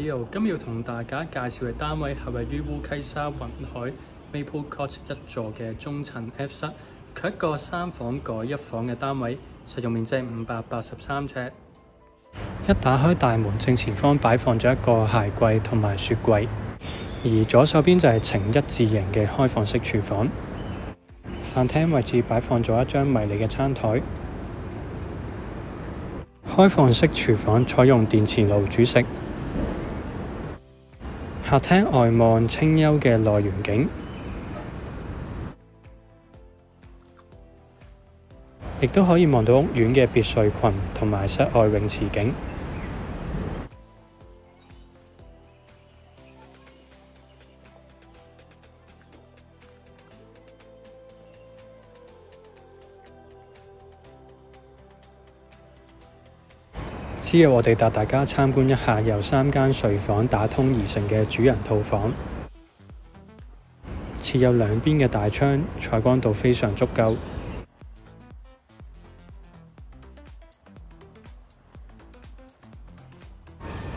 Leo， 今日要同大家介紹嘅單位係位於烏溪沙雲海 Maple Court 一座嘅中層 F 室，佢一個3房改1房嘅單位，實用面積583尺。一打開大門，正前方擺放咗一個鞋櫃同埋雪櫃，而左手邊就係呈一字形嘅開放式廚房。飯廳位置擺放咗一張迷你嘅餐台。開放式廚房採用電磁爐煮食。客廳外望清幽嘅內園景，亦都可以望到屋苑嘅別墅群同埋室外泳池景。之後我哋帶大家參觀一下由3間睡房打通而成嘅主人套房，設有兩邊嘅大窗，採光度非常足夠。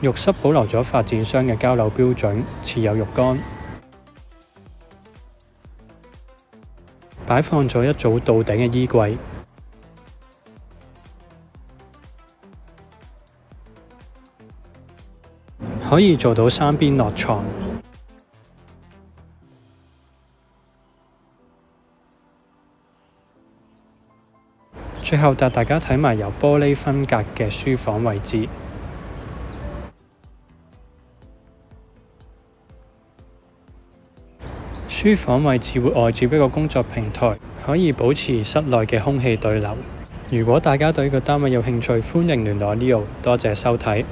浴室保留咗發展商嘅交樓標準，設有浴缸，擺放咗一組到頂嘅衣櫃。可以做到3邊落床。最後帶大家睇埋由玻璃分隔嘅書房位置。書房位置會外接一個工作平台，可以保持室內嘅空氣對流。如果大家對呢個單位有興趣，歡迎聯絡 Leo。多謝收睇。